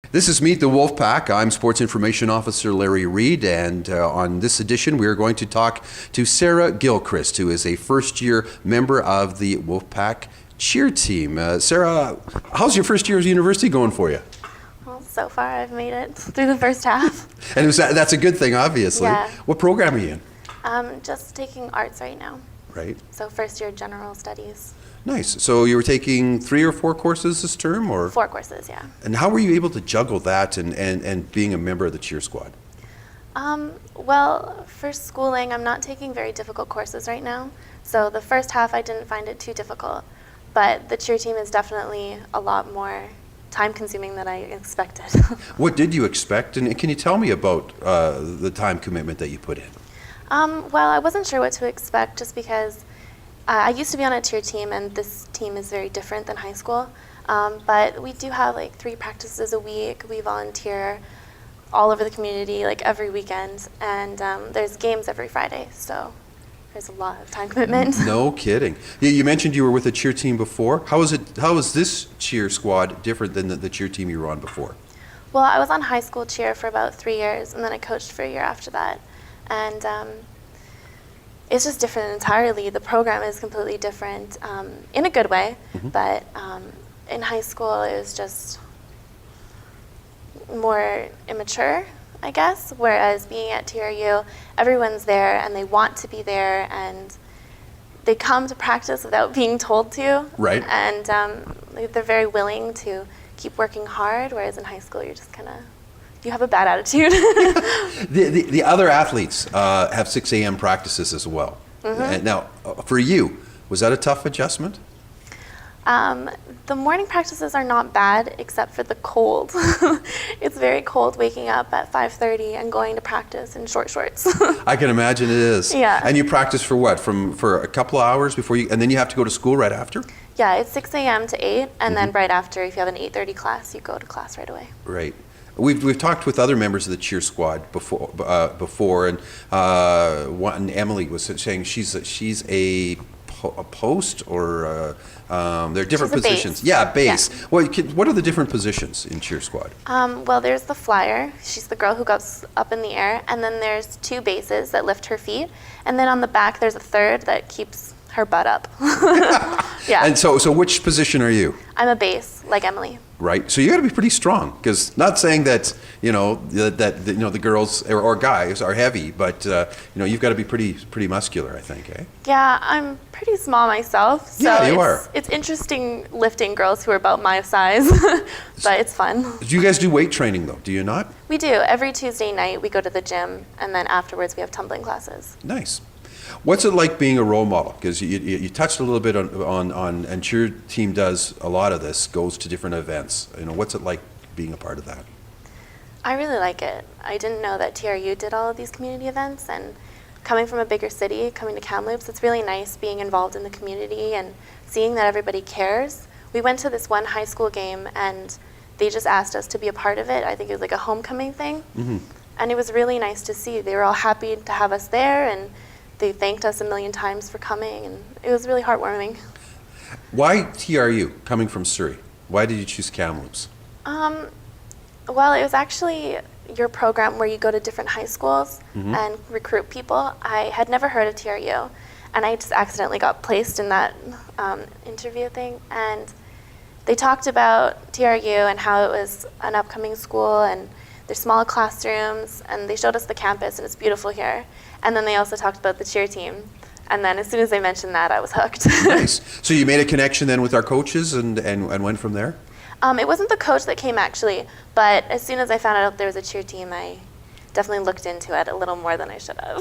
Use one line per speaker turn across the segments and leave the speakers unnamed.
This is Meet the Wolfpack. I'm Sports Information Officer Larry Reed, and on this edition we are going to talk to Sarah Gilchrist, who is a first-year member of the Wolfpack cheer team. Sarah, how's your first year of university going for you?
Well, so far I've made it through the first half.
And that's a good thing, obviously.
Yeah.
What program are you in?
Just taking arts right now.
Right.
So first year general studies.
Nice. So you were taking 3 or 4 courses this term, or?
4 courses, yeah.
And how were you able to juggle that and being a member of the cheer squad?
Well, for schooling, I'm not taking very difficult courses right now. So the first half I didn't find it too difficult. But the cheer team is definitely a lot more time-consuming than I expected.
What did you expect, and can you tell me about the time commitment that you put in?
Well, I wasn't sure what to expect just because I used to be on a cheer team, and this team is very different than high school. But we do have like 3 practices a week. We volunteer all over the community, like every weekend, and there's games every Friday, so there's a lot of time commitment.
No kidding. You mentioned you were with a cheer team before. How is this cheer squad different than the cheer team you were on before?
Well, I was on high school cheer for about 3 years, and then I coached for a year after that. And it's just different entirely. The program is completely different in a good way, but in high school it was just more immature, I guess, whereas being at TRU, everyone's there and they want to be there and they come to practice without being told to.
Right.
And they're very willing to keep working hard, whereas in high school you're just kind of, you have a bad attitude.
The other athletes have 6 a.m. practices as well. And now, for you, was that a tough adjustment?
The morning practices are not bad, except for the cold. It's very cold waking up at 5:30 and going to practice in short shorts.
I can imagine it is.
Yeah.
And you practice for what? For a couple of hours before you, and then you have to go to school right after?
Yeah, it's 6 a.m. to 8, and then right after, if you have an 8:30 class, you go to class right away.
Right. We've talked with other members of the cheer squad before, and Emily was saying she's a post, or there are different
She's a
positions.
base.
Yeah, base.
Yeah.
Well, what are the different positions in cheer squad?
Well, there's the flyer. She's the girl who goes up in the air, and then there's 2 bases that lift her feet, and then on the back there's a third that keeps her butt up. Yeah.
And so which position are you?
I'm a base, like Emily.
Right. So you got to be pretty strong, because not saying that the girls or guys are heavy, but you've got to be pretty muscular, I think, eh?
Yeah, I'm pretty small myself, so
Yeah, you are.
It's interesting lifting girls who are about my size, but it's fun.
Do you guys do weight training though? Do you not?
We do. Every Tuesday night we go to the gym, and then afterwards we have tumbling classes.
Nice. What's it like being a role model? Because you touched a little bit on and cheer team does a lot of this, goes to different events. What's it like being a part of that?
I really like it. I didn't know that TRU did all of these community events, and coming from a bigger city, coming to Kamloops, it's really nice being involved in the community and seeing that everybody cares. We went to this one high school game, and they just asked us to be a part of it. I think it was like a homecoming thing. And it was really nice to see. They were all happy to have us there, and they thanked us a million times for coming, and it was really heartwarming.
Why TRU, coming from Surrey? Why did you choose Kamloops?
Well, it was actually your program where you go to different high schools and recruit people. I had never heard of TRU, and I just accidentally got placed in that interview thing. And they talked about TRU and how it was an upcoming school, and there's small classrooms, and they showed us the campus, and it's beautiful here. And then they also talked about the cheer team. And then as soon as they mentioned that, I was hooked.
Nice. So you made a connection then with our coaches and went from there?
It wasn't the coach that came, actually, but as soon as I found out there was a cheer team, I definitely looked into it a little more than I should have.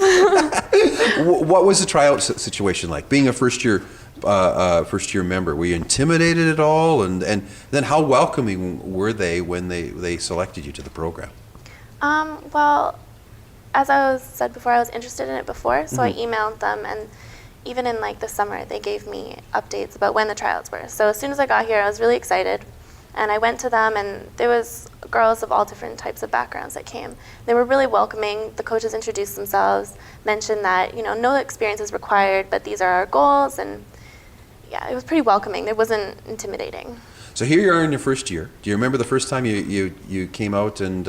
What was the tryout situation like? Being a first year member, were you intimidated at all? And then how welcoming were they when they selected you to the program?
Well, as I said before, I was interested in it before, so I emailed them, and even in like the summer, they gave me updates about when the tryouts were. So as soon as I got here, I was really excited, and I went to them, and there was girls of all different types of backgrounds that came. They were really welcoming. The coaches introduced themselves, mentioned that no experience is required, but these are our goals, and yeah, it was pretty welcoming. It wasn't intimidating.
So here you are in your first year. Do you remember the first time you came out and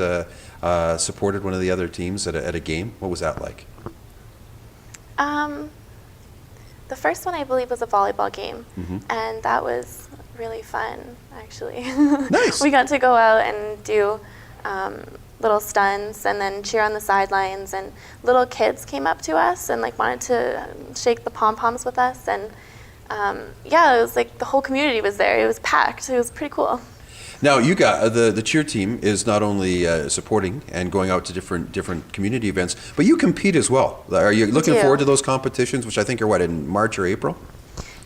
supported one of the other teams at a game? What was that like?
The first one I believe was a volleyball game,
Mm-hmm.
and that was really fun, actually.
Nice.
We got to go out and do little stunts and then cheer on the sidelines, and little kids came up to us and like wanted to shake the pom-poms with us, and yeah, it was like the whole community was there. It was packed. It was pretty cool.
Now you got the cheer team is not only supporting and going out to different community events, but you compete as well. Are you looking
do.
forward to those competitions, which I think are what, in March or April?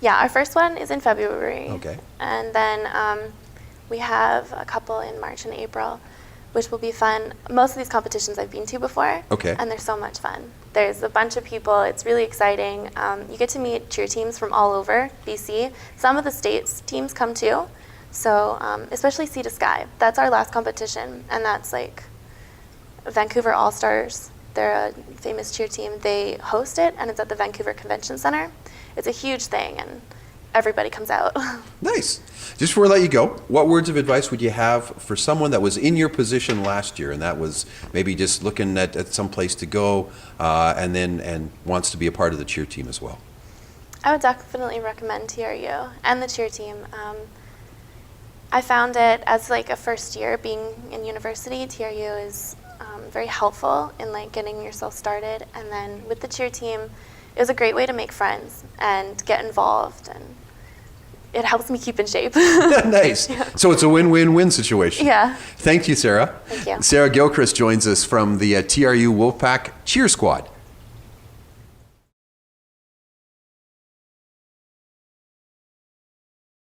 Yeah, our first one is in February.
Okay.
And then we have a couple in March and April, which will be fun. Most of these competitions I've been to before.
Okay.
And they're so much fun. There's a bunch of people. It's really exciting. You get to meet cheer teams from all over BC. Some of the state's teams come too. So especially Sea to Sky. That's our last competition. And that's like Vancouver All-Stars. They're a famous cheer team. They host it, and it's at the Vancouver Convention Center. It's a huge thing, and everybody comes out.
Nice. Just before I let you go, what words of advice would you have for someone that was in your position last year and that was maybe just looking at some place to go and wants to be a part of the cheer team as well?
I would definitely recommend TRU and the cheer team. I found it as like a first year being in university. TRU is very helpful in like getting yourself started, and then with the cheer team, it was a great way to make friends and get involved, and it helps me keep in shape.
Nice.
Yeah.
So it's a win-win-win situation.
Yeah.
Thank you, Sarah.
Thank you.
Sarah Gilchrist joins us from the TRU Wolfpack Cheer Squad.